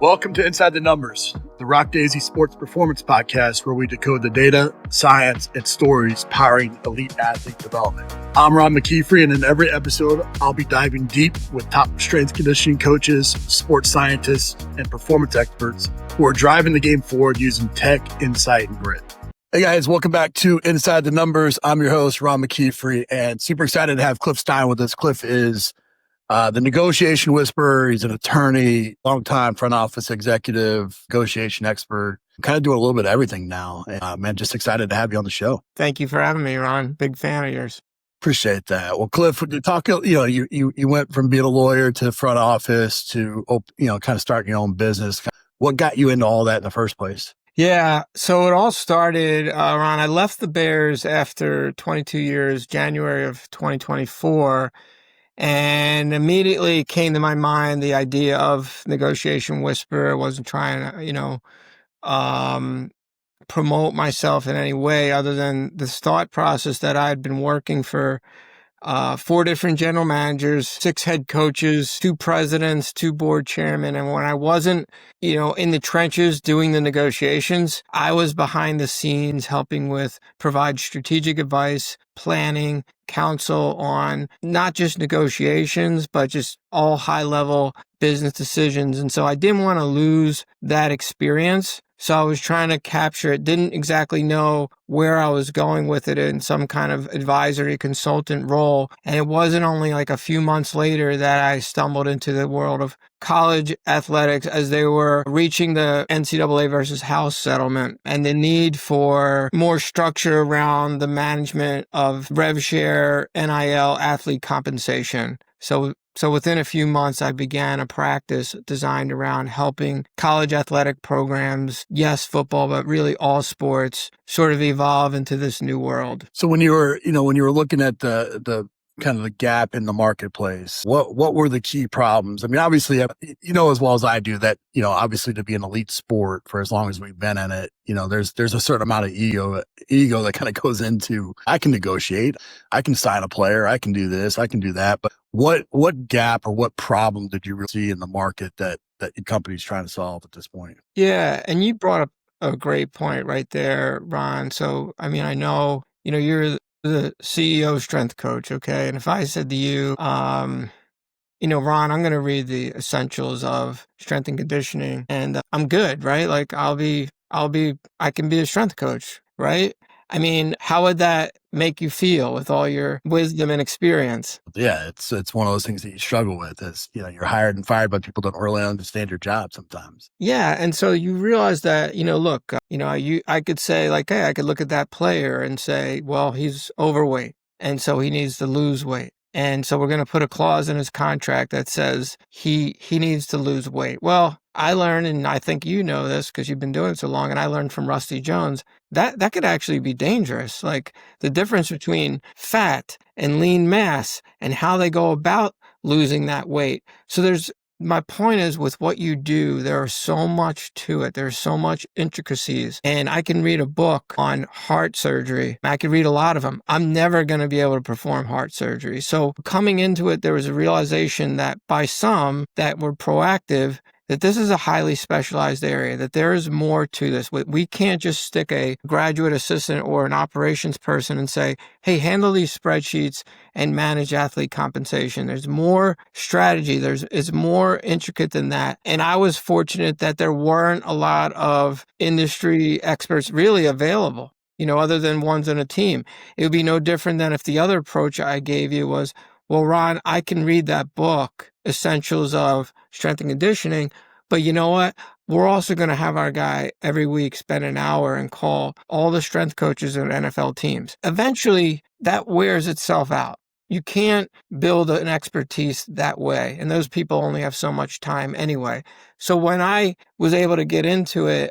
Welcome to Inside the Numbers, the RockDaisy sports performance podcast where we decode the data, science, and stories powering elite athlete development. I'm Ron McKeefrey, and in every episode, I'll be diving deep with top strength conditioning coaches, sports scientists, and performance experts who are driving the game forward using tech, insight, and grit. Hey guys, welcome back to Inside the Numbers. I'm your host, Ron McKeefrey, and super excited to have Cliff Stein with us. Cliff is the negotiation whisperer. He's an attorney, longtime front office executive, negotiation expert, kind of doing a little bit of everything now. Man, just excited to have you on the show. Thank you for having me, Ron. Big fan of yours. Appreciate that. Well, Cliff, you talk, you went from being a lawyer to front office to, kind of starting your own business. What got you into all that in the first place? Yeah. So it all started, Ron, I left the Bears after 22 years, January of 2024. And immediately came to my mind the idea of negotiation whisperer. I wasn't trying to, promote myself in any way other than this thought process that I had been working for 4 different general managers, 6 head coaches, 2 presidents, 2 board chairmen. And when I wasn't, in the trenches doing the negotiations, I was behind the scenes helping provide strategic advice, planning, counsel on not just negotiations, but just all high level business decisions. And so I didn't want to lose that experience. So I was trying to capture it, didn't exactly know where I was going with it in some kind of advisory consultant role. And it wasn't only like a few months later that I stumbled into the world of college athletics as they were reaching the NCAA versus House settlement and the need for more structure around the management of rev share, NIL, athlete compensation. So within a few months, I began a practice designed around helping college athletic programs, yes, football, but really all sports, sort of evolve into this new world. So when you were looking at the kind of the gap in the marketplace, what were the key problems? I mean, obviously, as well as I do that, obviously to be an elite sport for as long as we've been in it, there's a certain amount of ego that kind of goes into, I can negotiate, I can sign a player, I can do this, I can do that. But what gap or what problem did you really see in the market that your company's trying to solve at this point? Yeah. And you brought up a great point right there, Ron. So, I mean, I know, you're the CEO strength coach. Okay. And if I said to you, Ron, I'm going to read the essentials of strength and conditioning and I'm good, right? Like I can be a strength coach, right? I mean, how would that make you feel with all your wisdom and experience? Yeah, it's one of those things that you struggle with is, you're hired and fired, but people don't really understand your job sometimes. Yeah. And so you realize that, look, I could say like, hey, I could look at that player and say, well, he's overweight. And so he needs to lose weight. And so we're going to put a clause in his contract that says he needs to lose weight. Well, I learned, and I think you know this because you've been doing it so long, and I learned from Rusty Jones, that could actually be dangerous. Like the difference between fat and lean mass and how they go about losing that weight. So my point is with what you do, there's so much to it. There's so much intricacies. And I can read a book on heart surgery. I could read a lot of them. I'm never going to be able to perform heart surgery. So coming into it, there was a realization that by some that were proactive, that this is a highly specialized area, that there is more to this. We can't just stick a graduate assistant or an operations person and say, hey, handle these spreadsheets and manage athlete compensation. There's more strategy. It's more intricate than that. And I was fortunate that there weren't a lot of industry experts really available, other than ones in a team. It would be no different than if the other approach I gave you was, well, Ron, I can read that book, Essentials of Strength and Conditioning, but you know what? We're also going to have our guy every week spend an hour and call all the strength coaches in NFL teams. Eventually, that wears itself out. You can't build an expertise that way, and those people only have so much time anyway. So when I was able to get into it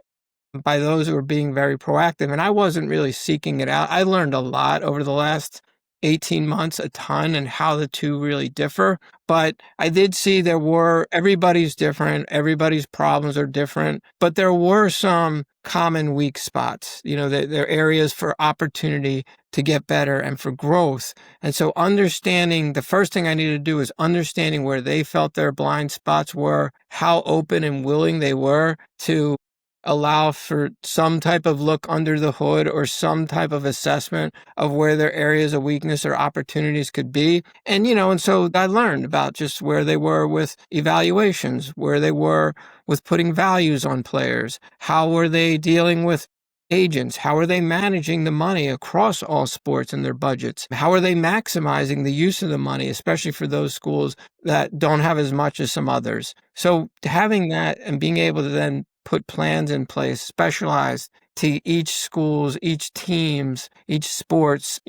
by those who were being very proactive, and I wasn't really seeking it out, I learned a lot over the last 18 months a ton and how the two really differ. But I did see everybody's different, everybody's problems are different, but there were some common weak spots. There are areas for opportunity to get better and for growth. And so the first thing I needed to do is understanding where they felt their blind spots were, how open and willing they were to allow for some type of look under the hood or some type of assessment of where their areas of weakness or opportunities could be. And so I learned about just where they were with evaluations, where they were with putting values on players, how were they dealing with agents, how are they managing the money across all sports and their budgets, how are they maximizing the use of the money, especially for those schools that don't have as much as some others. So having that and being able to then put plans in place, specialized to each school's, each team's, each sport's,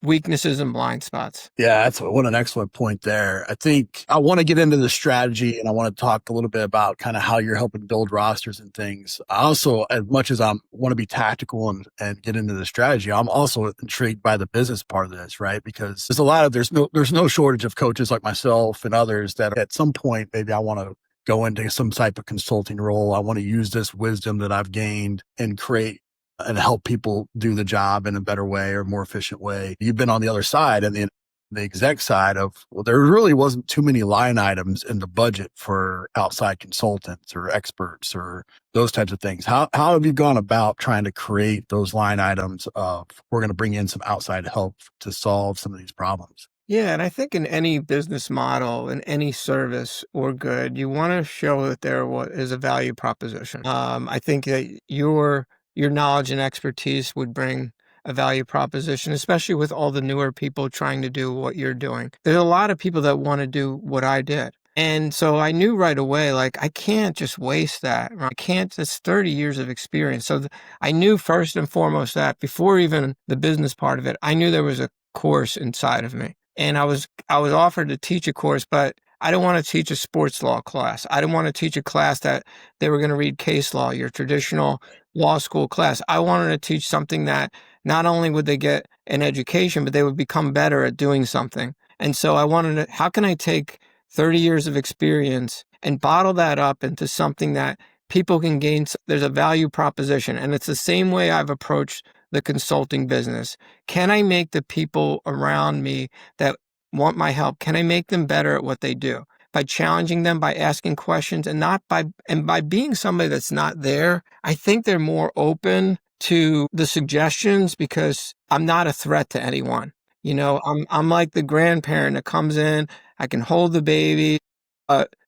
weaknesses and blind spots. Yeah, what an excellent point there. I think I want to get into the strategy and I want to talk a little bit about kind of how you're helping build rosters and things. I also, as much as I want to be tactical and get into the strategy, I'm also intrigued by the business part of this, right? Because there's no shortage of coaches like myself and others that at some point, maybe I want to go into some type of consulting role. I want to use this wisdom that I've gained and create and help people do the job in a better way or more efficient way. You've been on the other side and the exec side of, well, there really wasn't too many line items in the budget for outside consultants or experts or those types of things. How have you gone about trying to create those line items of, we're going to bring in some outside help to solve some of these problems? Yeah, and I think in any business model, in any service or good, you want to show that there is a value proposition. I think that your knowledge and expertise would bring a value proposition, especially with all the newer people trying to do what you're doing. There's a lot of people that want to do what I did. And so I knew right away, like, I can't just waste that. I can't, it's 30 years of experience. So I knew first and foremost that before even the business part of it, I knew there was a course inside of me. And I was offered to teach a course, but I didn't want to teach a sports law class. I didn't want to teach a class that they were going to read case law, your traditional law school class. I wanted to teach something that not only would they get an education, but they would become better at doing something. And so I wanted to, how can I take 30 years of experience and bottle that up into something that people can gain? There's a value proposition. And it's the same way I've approached the consulting business. Can I make the people around me that want my help, can I make them better at what they do? By challenging them, by asking questions, and by being somebody that's not there, I think they're more open to the suggestions because I'm not a threat to anyone. I'm like the grandparent that comes in, I can hold the baby.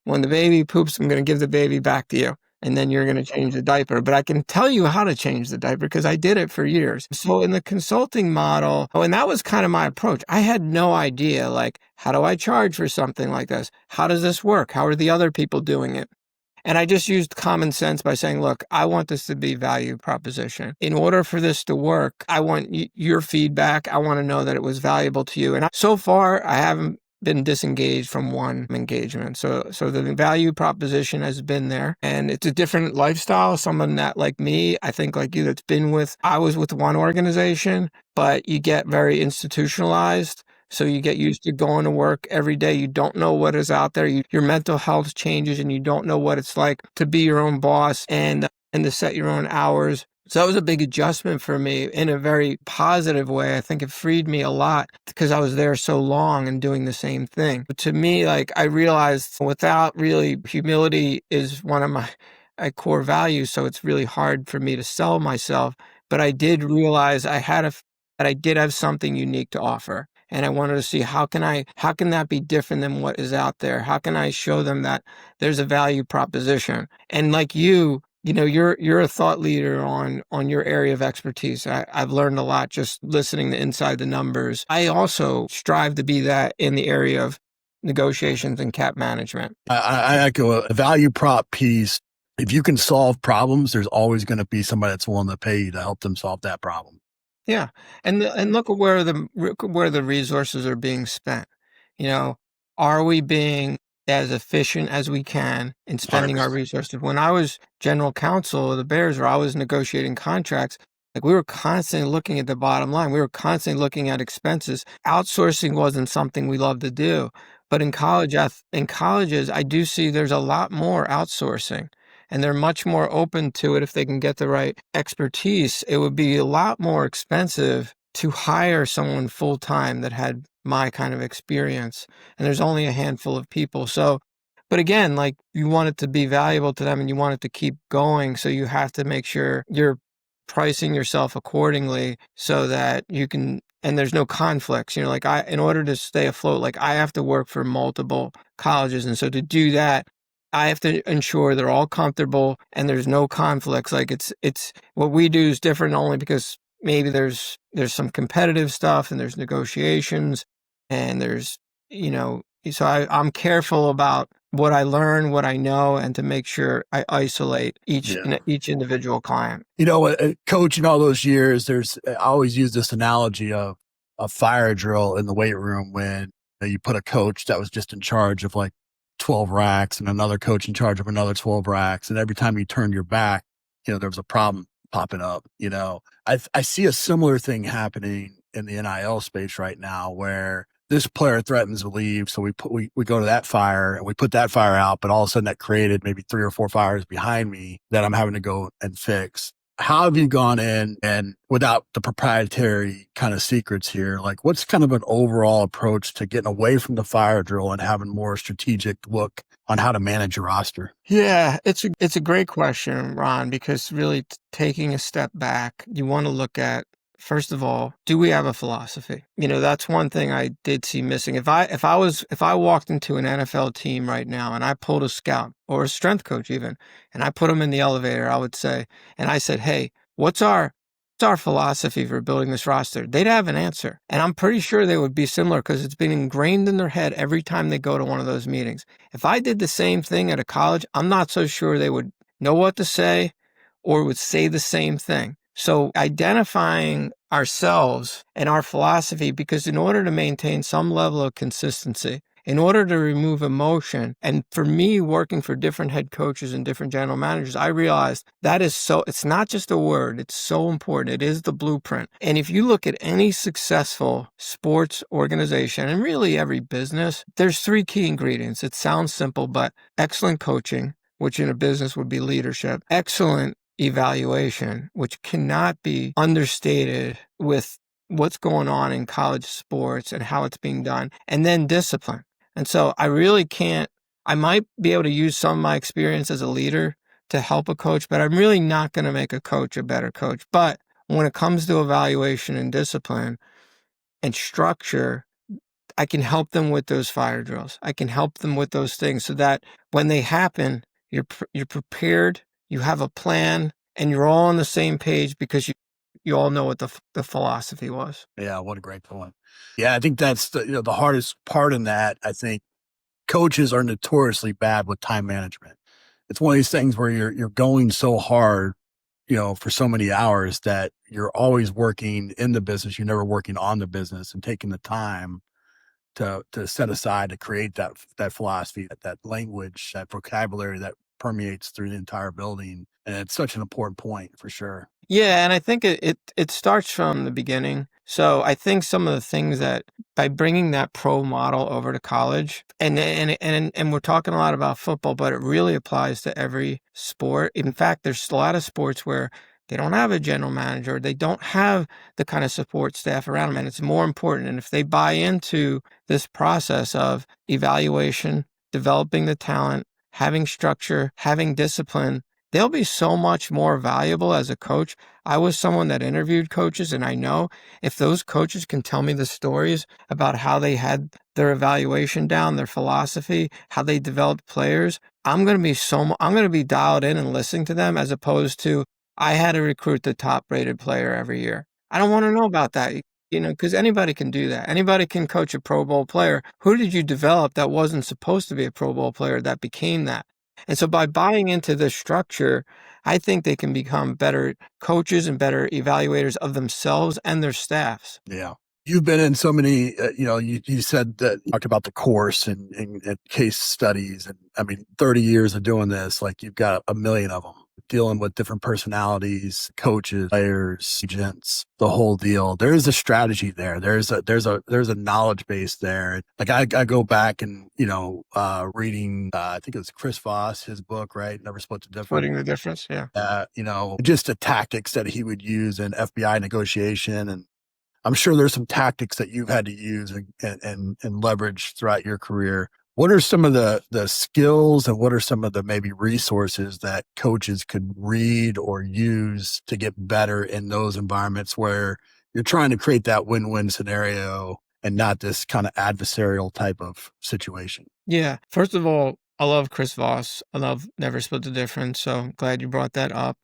When the baby poops, I'm going to give the baby back to you. And then you're going to change the diaper. But I can tell you how to change the diaper because I did it for years. So in the consulting model, and that was kind of my approach. I had no idea, like, how do I charge for something like this? How does this work? How are the other people doing it? And I just used common sense by saying, look, I want this to be value proposition. In order for this to work, I want your feedback. I want to know that it was valuable to you. And so far, I haven't been disengaged from one engagement. So the value proposition has been there, and it's a different lifestyle. Someone that, like me, I think like you, I was with one organization, but you get very institutionalized. So you get used to going to work every day. You don't know what is out there. Your mental health changes and you don't know what it's like to be your own boss and to set your own hours. So that was a big adjustment for me in a very positive way. I think it freed me a lot because I was there so long and doing the same thing. But to me, like, I realized without really, humility is one of my core values. So it's really hard for me to sell myself. But I did realize that I did have something unique to offer. And I wanted to see how can that be different than what is out there? How can I show them that there's a value proposition? And like you're a thought leader on your area of expertise. I've learned a lot just listening to Inside the Numbers. I also strive to be that in the area of negotiations and cap management. I echo a value prop piece. If you can solve problems, there's always going to be somebody that's willing to pay you to help them solve that problem. Yeah, and look at where the resources are being spent. Are we being as efficient as we can in spending our resources? When I was general counsel of the Bears, or I was negotiating contracts, Like we were constantly looking at the bottom line. We were constantly looking at expenses. Outsourcing wasn't something we loved to do. But in colleges, I do see there's a lot more outsourcing, and they're much more open to it if they can get the right expertise. It would be a lot more expensive to hire someone full time that had my kind of experience. And there's only a handful of people. So, but again, like you want it to be valuable to them and you want it to keep going. So you have to make sure you're pricing yourself accordingly so that you can, and there's no conflicts, like in order to stay afloat, like I have to work for multiple colleges. And so to do that, I have to ensure they're all comfortable and there's no conflicts. Like it's what we do is different only because maybe there's some competitive stuff and there's negotiations and there's, so I'm careful about what I learn, what I know, and to make sure I isolate each individual client. Coaching all those years, I always use this analogy of a fire drill in the weight room when you put a coach that was just in charge of like 12 racks and another coach in charge of another 12 racks. And every time you turned your back, there was a problem popping up. I see a similar thing happening in the NIL space right now where this player threatens to leave. So we go to that fire and we put that fire out, but all of a sudden that created maybe 3 or 4 fires behind me that I'm having to go and fix. How have you gone in and without the proprietary kind of secrets here, like what's kind of an overall approach to getting away from the fire drill and having more strategic look on how to manage your roster? Yeah, it's a great question, Ron, because really taking a step back, you want to look at, first of all, do we have a philosophy? That's one thing I did see missing. If I walked into an NFL team right now and I pulled a scout or a strength coach even, and I put them in the elevator, I would say, and I said, hey, what's our philosophy for building this roster? They'd have an answer. And I'm pretty sure they would be similar because it's been ingrained in their head every time they go to one of those meetings. If I did the same thing at a college, I'm not so sure they would know what to say or would say the same thing. So identifying ourselves and our philosophy, because in order to maintain some level of consistency, in order to remove emotion, and for me working for different head coaches and different general managers, I realized that it's not just a word, it's so important. It is the blueprint. And if you look at any successful sports organization and really every business, there's 3 key ingredients. It sounds simple, but excellent coaching, which in a business would be leadership, excellent evaluation, which cannot be understated with what's going on in college sports and how it's being done, and then discipline. And so I might be able to use some of my experience as a leader to help a coach, but I'm really not going to make a coach a better coach. But when it comes to evaluation and discipline and structure, I can help them with those fire drills. I can help them with those things so that when they happen, you're prepared, you have a plan, and you're all on the same page because you all know what the philosophy was. Yeah, what a great point. Yeah, I think that's the hardest part in that. I think coaches are notoriously bad with time management. It's one of these things where you're going so hard, for so many hours that you're always working in the business. You're never working on the business and taking the time to set aside to create that philosophy, that language, that vocabulary that permeates through the entire building. And it's such an important point for sure. Yeah, and I think it starts from the beginning. So I think some of the things that by bringing that pro model over to college, and we're talking a lot about football, but it really applies to every sport. In fact, there's a lot of sports where they don't have a general manager, they don't have the kind of support staff around them, and it's more important. And if they buy into this process of evaluation, developing the talent, having structure, having discipline, they'll be so much more valuable as a coach. I was someone that interviewed coaches, and I know if those coaches can tell me the stories about how they had their evaluation down, their philosophy, how they developed players, I'm going to be dialed in and listening to them, as opposed to I had to recruit the top rated player every year. I don't want to know about that. Because anybody can do that. Anybody can coach a Pro Bowl player. Who did you develop that wasn't supposed to be a Pro Bowl player that became that? And so by buying into this structure, I think they can become better coaches and better evaluators of themselves and their staffs. Yeah. You've been in so many, you said that you talked about the course and case studies. And I mean, 30 years of doing this, like you've got a million of them dealing with different personalities, coaches, players, agents, the whole deal. There is a strategy there. There's a knowledge base there. Like I go back and, reading, I think it was Chris Voss, his book, right? Never Split the Difference. Splitting the difference. Yeah. Just the tactics that he would use in FBI negotiation. And I'm sure there's some tactics that you've had to use and leverage throughout your career. What are some of the skills and what are some of the maybe resources that coaches could read or use to get better in those environments where you're trying to create that win-win scenario and not this kind of adversarial type of situation? Yeah. First of all, I love Chris Voss. I love Never Split the Difference. So I'm glad you brought that up.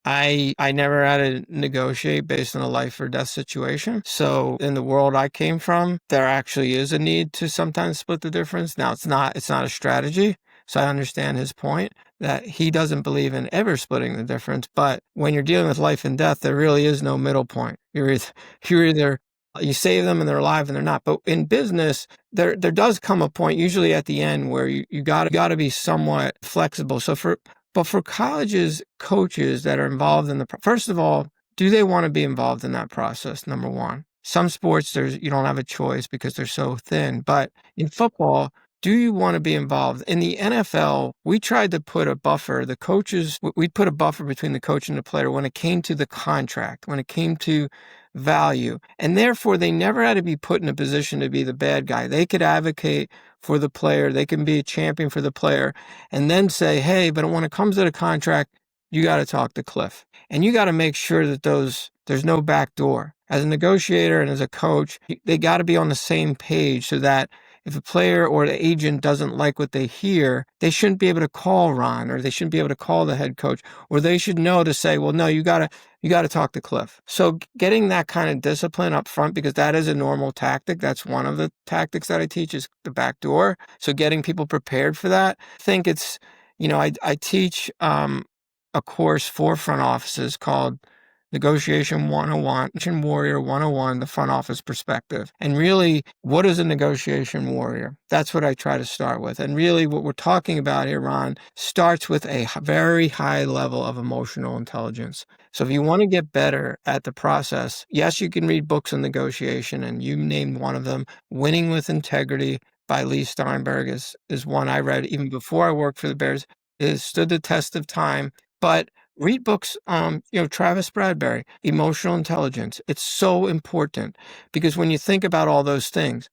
I never had to negotiate based on a life or death situation. So in the world I came from, there actually is a need to sometimes split the difference. Now it's not a strategy. So I understand his point that he doesn't believe in ever splitting the difference. But when you're dealing with life and death, there really is no middle point. You're either you save them and they're alive and they're not. But in business, there does come a point, usually at the end, where you gotta be somewhat flexible. But for colleges, coaches that are involved in first of all, do they want to be involved in that process? Number one. Some sports, you don't have a choice because they're so thin. But in football, do you want to be involved? In the NFL, we tried to put a buffer. The coaches, we'd put a buffer between the coach and the player when it came to the contract, when it came to value. And therefore, they never had to be put in a position to be the bad guy. They could advocate for the player. They can be a champion for the player and then say, hey, but when it comes to the contract, you got to talk to Cliff. And you got to make sure that there's no back door. As a negotiator and as a coach, they got to be on the same page so that if a player or the agent doesn't like what they hear, they shouldn't be able to call Ron or they shouldn't be able to call the head coach, or they should know to say, well, no, you got to talk to Cliff. So getting that kind of discipline up front, because that is a normal tactic. That's one of the tactics that I teach is the back door. So getting people prepared for that. I think it's, I teach a course for front offices called Negotiation 101, Negotiation Warrior 101, the front office perspective. And really, what is a negotiation warrior? That's what I try to start with. And really, what we're talking about here, Ron, starts with a very high level of emotional intelligence. So if you want to get better at the process, yes, you can read books on negotiation, and you named one of them, Winning with Integrity by Lee Steinberg is one I read even before I worked for the Bears. It stood the test of time. But read books, Travis Bradberry, Emotional Intelligence. It's so important because when you think about all those things,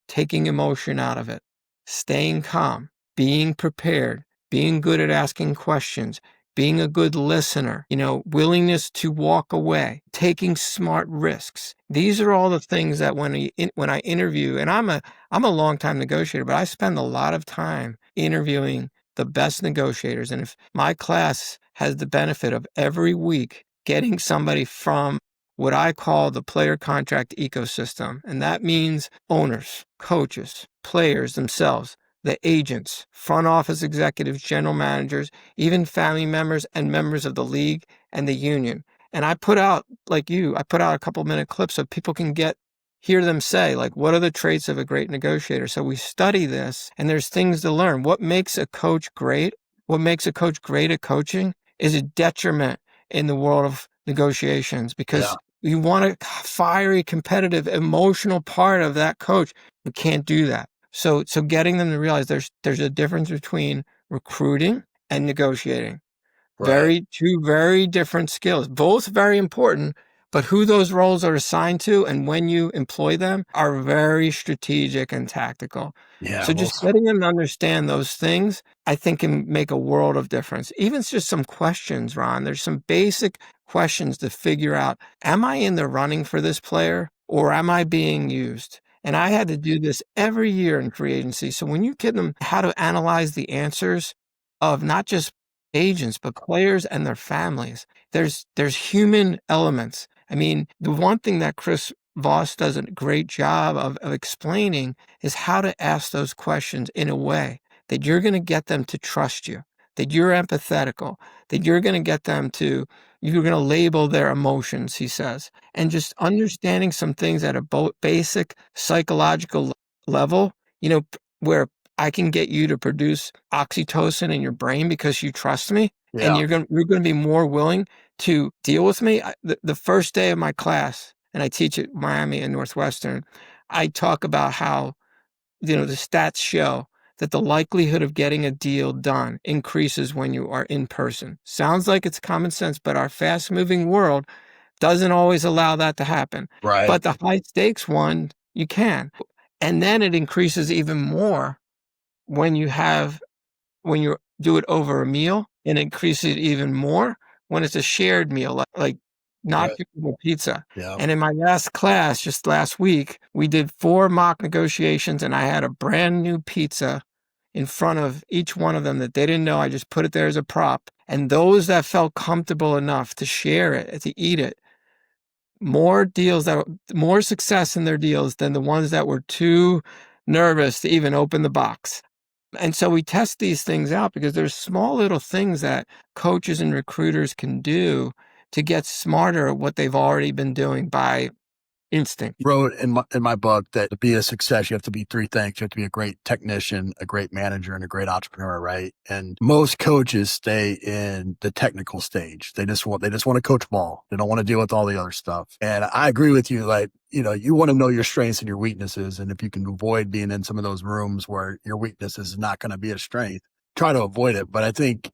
taking emotion out of it, staying calm, being prepared, being good at asking questions, being a good listener, willingness to walk away, taking smart risks. These are all the things that when I interview, and I'm a long-time negotiator, but I spend a lot of time interviewing the best negotiators. And if my class has the benefit of every week getting somebody from what I call the player contract ecosystem, and that means owners, coaches, players themselves, the agents, front office executives, general managers, even family members and members of the league and the union. And I put out, like you, I put out a couple-minute clips so people can hear them say, like, what are the traits of a great negotiator? So we study this, and there's things to learn. What makes a coach great? What makes a coach great at coaching is a detriment in the world of negotiations because you want a fiery, competitive, emotional part of that coach. We can't do that. So getting them to realize there's a difference between recruiting and negotiating. Right. Two very different skills, both very important, but who those roles are assigned to and when you employ them are very strategic and tactical. Yeah. So just getting them to understand those things, I think can make a world of difference. Even just some questions, Ron, there's some basic questions to figure out, am I in the running for this player or am I being used? And I had to do this every year in free agency. So when you get them how to analyze the answers of not just agents, but players and their families, there's human elements. I mean, the one thing that Chris Voss does a great job of explaining is how to ask those questions in a way that you're going to get them to trust you, that you're empathetical, that you're going to get them to, You're going to label their emotions, he says. And just understanding some things at a basic psychological level, where I can get you to produce oxytocin in your brain because you trust me, and Yeah. you're going to be more willing to deal with me. The first day of my class, and I teach at Miami and Northwestern, I talk about how, the stats show that the likelihood of getting a deal done increases when you are in person. Sounds like it's common sense, but our fast-moving world doesn't always allow that to happen. Right. But the high stakes one, you can. And then it increases even more when you do it over a meal, and increase it even more when it's a shared meal, like not Right. people pizza. Yeah. And in my last class, just last week, we did 4 mock negotiations, and I had a brand new pizza in front of each one of them that they didn't know. I just put it there as a prop. And those that felt comfortable enough to share it, to eat it, more success in their deals than the ones that were too nervous to even open the box. And so we test these things out because there's small little things that coaches and recruiters can do to get smarter at what they've already been doing by instinct. Wrote in my book that to be a success, you have to be 3 things. You have to be a great technician, a great manager, and a great entrepreneur, right? And most coaches stay in the technical stage. They just want to coach ball. They don't want to deal with all the other stuff. And I agree with you. Like, you want to know your strengths and your weaknesses. And if you can avoid being in some of those rooms where your weakness is not going to be a strength, try to avoid it. But I think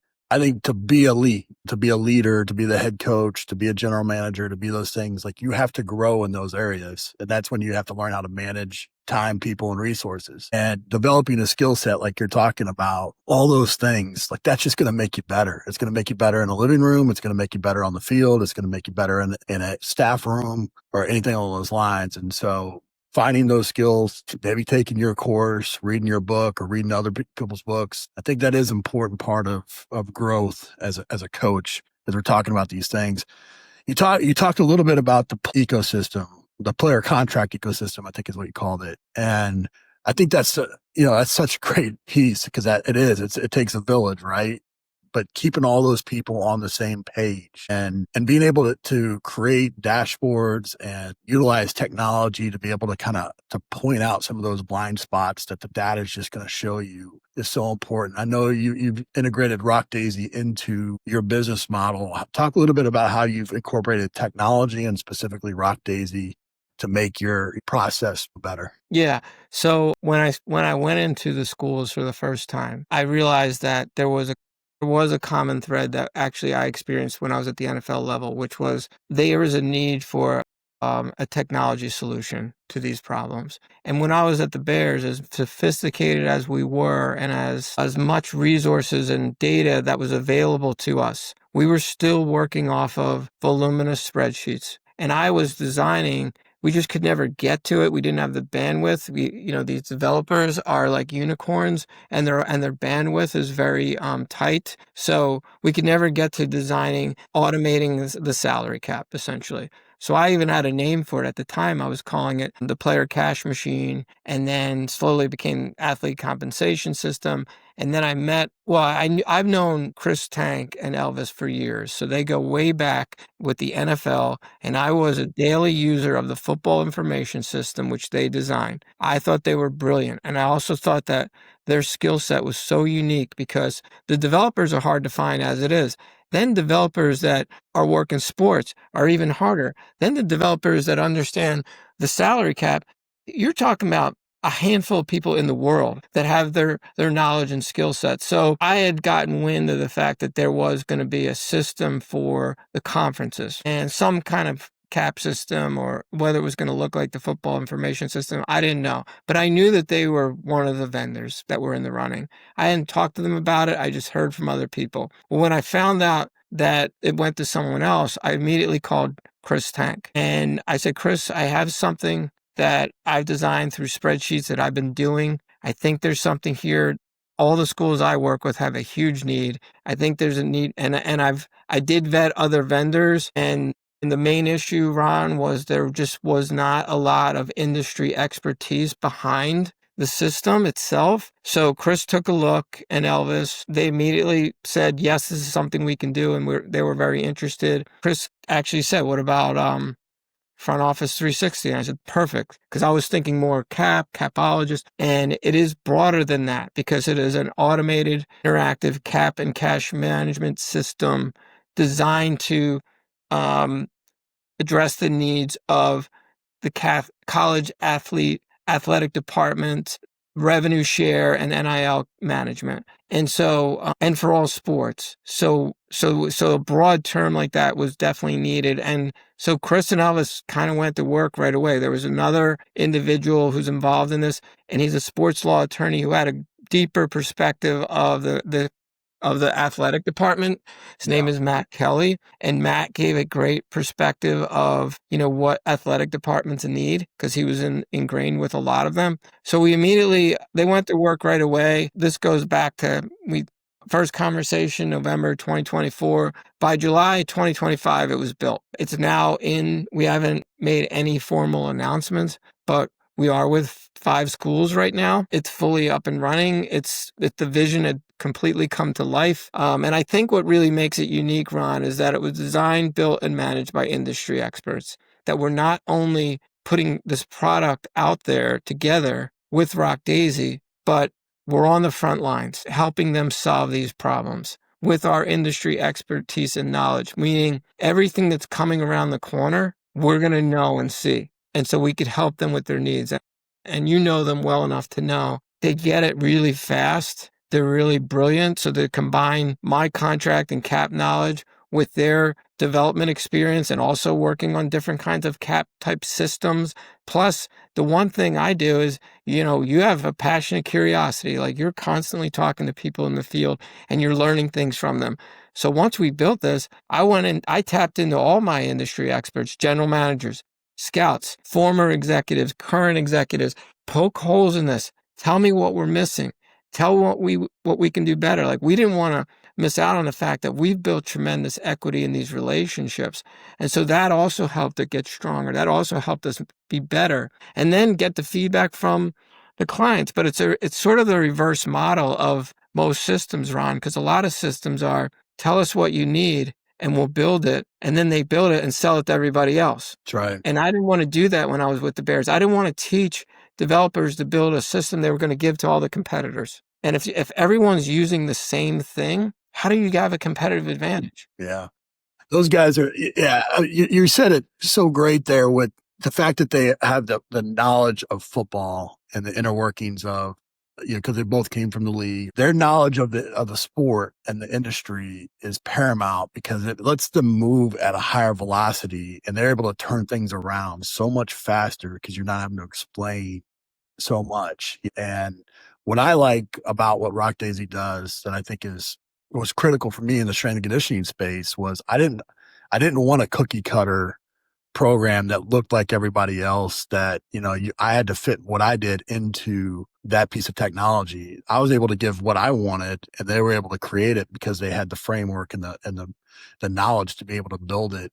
to be elite, to be a leader, to be the head coach, to be a general manager, to be those things, like you have to grow in those areas. And that's when you have to learn how to manage time, people, and resources. And developing a skill set like you're talking about, all those things, like that's just going to make you better. It's going to make you better in the living room. It's going to make you better on the field. It's going to make you better in a staff room or anything along those lines. And so finding those skills, maybe taking your course, reading your book, or reading other people's books. I think that is an important part of growth as a coach, as we're talking about these things. You talked a little bit about the ecosystem, the player contract ecosystem, I think is what you called it. And I think that's such a great piece because it takes a village, right? But keeping all those people on the same page and being able to create dashboards and utilize technology to be able to to point out some of those blind spots that the data is just going to show you is so important. I know you've integrated RockDaisy into your business model. Talk a little bit about how you've incorporated technology and specifically RockDaisy to make your process better. Yeah. So when I went into the schools for the first time, I realized that there was a common thread that actually I experienced when I was at the NFL level, which was there is a need for a technology solution to these problems. And when I was at the Bears, as sophisticated as we were and as much resources and data that was available to us, we were still working off of voluminous spreadsheets. And I was designing, we just could never get to it. We didn't have the bandwidth. These developers are like unicorns, and their bandwidth is very tight. So we could never get to designing, automating the salary cap, essentially. So I even had a name for it at the time. I was calling it the player cash machine, and then slowly became athlete compensation system. And then I've known Chris Tank and Elvis for years. So they go way back with the NFL, and I was a daily user of the football information system, which they designed. I thought they were brilliant. And I also thought that their skill set was so unique because the developers are hard to find as it is. Then developers that are working sports are even harder. Then the developers that understand the salary cap, you're talking about a handful of people in the world that have their knowledge and skill set. So I had gotten wind of the fact that there was going to be a system for the conferences and some kind of cap system, or whether it was going to look like the football information system, I didn't know. But I knew that they were one of the vendors that were in the running. I hadn't talked to them about it. I just heard from other people. Well, when I found out that it went to someone else, I immediately called Chris Tank. And I said, Chris, I have something that I've designed through spreadsheets that I've been doing. I think there's something here. All the schools I work with have a huge need. I think there's a need, and I did vet other vendors, and the main issue, Ron, was there just was not a lot of industry expertise behind the system itself. So Chris took a look, and Elvis, they immediately said, yes, this is something we can do. And they were very interested. Chris actually said, what about Front Office 360? And I said, perfect. Because I was thinking more capologist. And it is broader than that because it is an automated interactive cap and cash management system designed to address the needs of the college athletic department, revenue share, and NIL management. And so, and for all sports. So a broad term like that was definitely needed. And so Chris and Elvis kind of went to work right away. There was another individual who's involved in this, and he's a sports law attorney who had a deeper perspective of the athletic department. His name is Matt Kelly, and Matt gave a great perspective of, what athletic departments need because he was ingrained with a lot of them. So they went to work right away. This goes back to first conversation, November 2024. By July 2025, it was built. It's now we haven't made any formal announcements, but we are with 5 schools right now. It's fully up and running. The vision had completely come to life. And I think what really makes it unique, Ron, is that it was designed, built, and managed by industry experts. That we're not only putting this product out there together with RockDaisy, but we're on the front lines helping them solve these problems with our industry expertise and knowledge, meaning everything that's coming around the corner, we're going to know and see. And so we could help them with their needs. And you know them well enough to know they get it really fast. They're really brilliant. So they combine my contract and cap knowledge with their development experience and also working on different kinds of cap type systems. Plus, the one thing I do is, you have a passionate curiosity. Like you're constantly talking to people in the field and you're learning things from them. So once we built this, I tapped into all my industry experts, general managers, scouts, former executives, current executives, poke holes in this. Tell me what we're missing. Tell what we can do better. Like we didn't want to miss out on the fact that we've built tremendous equity in these relationships. And so that also helped it get stronger. That also helped us be better and then get the feedback from the clients. But it's sort of the reverse model of most systems, Ron, because a lot of systems are tell us what you need and we'll build it. And then they build it and sell it to everybody else. That's right. And I didn't want to do that when I was with the Bears. I didn't want to teach developers to build a system they were going to give to all the competitors. And if everyone's using the same thing, how do you have a competitive advantage? Yeah. Those guys are, you said it so great there with the fact that they have the knowledge of football and the inner workings of, because they both came from the league. Their knowledge of the sport and the industry is paramount because it lets them move at a higher velocity and they're able to turn things around so much faster because you're not having to explain so much. And what I like about what RockDaisy does that I think was critical for me in the strength and conditioning space was I didn't want a cookie cutter program that looked like everybody else that, I had to fit what I did into that piece of technology. I was able to give what I wanted and they were able to create it because they had the framework and the knowledge to be able to build it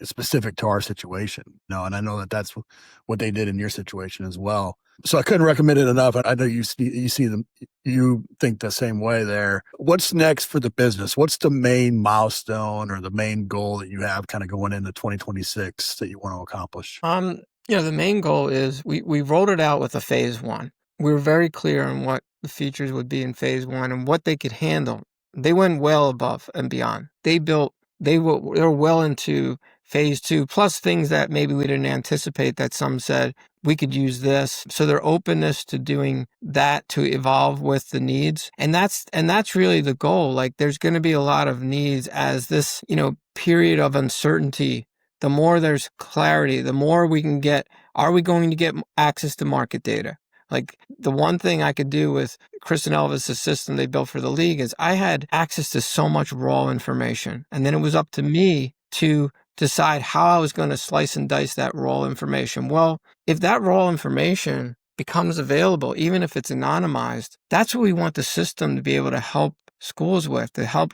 specific to our situation. And I know that that's what they did in your situation as well. So I couldn't recommend it enough. I know you see them, you think the same way there. What's next for the business? What's the main milestone or the main goal that you have kind of going into 2026 that you want to accomplish? The main goal is we rolled it out with a phase 1. We were very clear on what the features would be in phase 1 and what they could handle. They went well above and beyond. They were well into phase 2, plus things that maybe we didn't anticipate that some said we could use this. So their openness to doing that to evolve with the needs. And that's really the goal. Like there's going to be a lot of needs as this, period of uncertainty. The more there's clarity, the more we can get, are we going to get access to market data? Like the one thing I could do with Chris and Elvis' system they built for the league is I had access to so much raw information. And then it was up to me to decide how I was going to slice and dice that raw information. Well, if that raw information becomes available, even if it's anonymized, that's what we want the system to be able to help schools with to help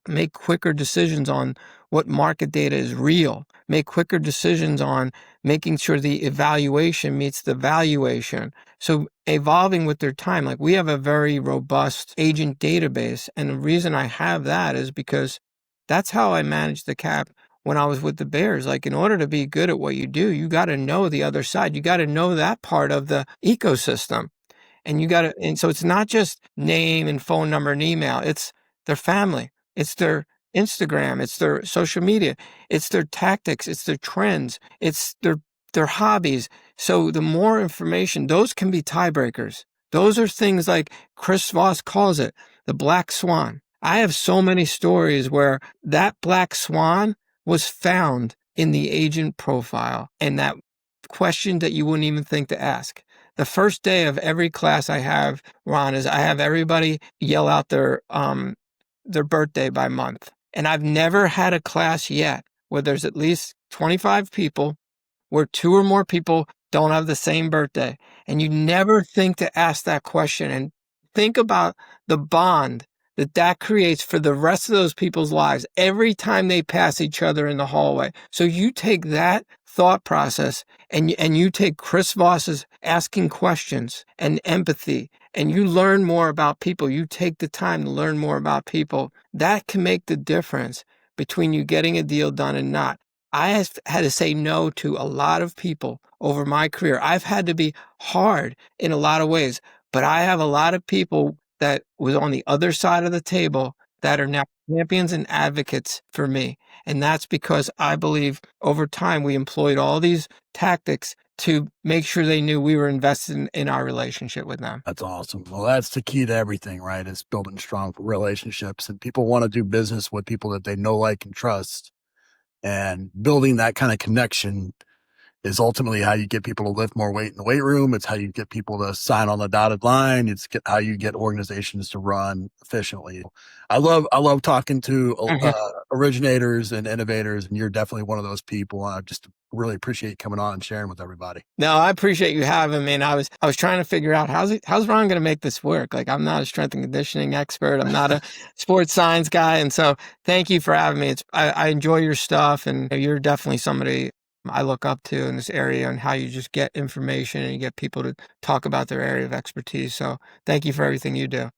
make quicker decisions on what market data is real, make quicker decisions on making sure the evaluation meets the valuation. So evolving with their time. Like, we have a very robust agent database. And the reason I have that is because that's how I managed the cap when I was with the Bears. Like, in order to be good at what you do, you got to know the other side. You got to know that part of the ecosystem. And so it's not just name and phone number and email. It's their family. It's their Instagram. It's their social media. It's their tactics. It's their trends. It's their hobbies. So the more information, those can be tiebreakers. Those are things like Chris Voss calls it, the black swan. I have so many stories where that black swan was found in the agent profile, and that question that you wouldn't even think to ask. The first day of every class I have, Ron, is I have everybody yell out their birthday by month. And I've never had a class yet where there's at least 25 people where 2 or more people don't have the same birthday. And you never think to ask that question and think about the bond that creates for the rest of those people's lives every time they pass each other in the hallway. So you take that thought process and you take Chris Voss's asking questions and empathy, and you learn more about people. You take the time to learn more about people. That can make the difference between you getting a deal done and not. I have had to say no to a lot of people over my career. I've had to be hard in a lot of ways, but I have a lot of people that was on the other side of the table that are now champions and advocates for me. And that's because I believe over time we employed all these tactics to make sure they knew we were invested in our relationship with them. That's awesome. Well, that's the key to everything, right? Is building strong relationships, and people want to do business with people that they know, like, and trust. And building that kind of connection is ultimately how you get people to lift more weight in the weight room. It's how you get people to sign on the dotted line. It's how you get organizations to run efficiently. I love talking to originators and innovators, and you're definitely one of those people. I just really appreciate you coming on and sharing with everybody. No, I appreciate you having me. And I was trying to figure out how's Ron going to make this work. Like, I'm not a strength and conditioning expert. I'm not a sports science guy. And so thank you for having me. I enjoy your stuff, and you're definitely somebody I look up to in this area, and how you just get information and you get people to talk about their area of expertise. So thank you for everything you do.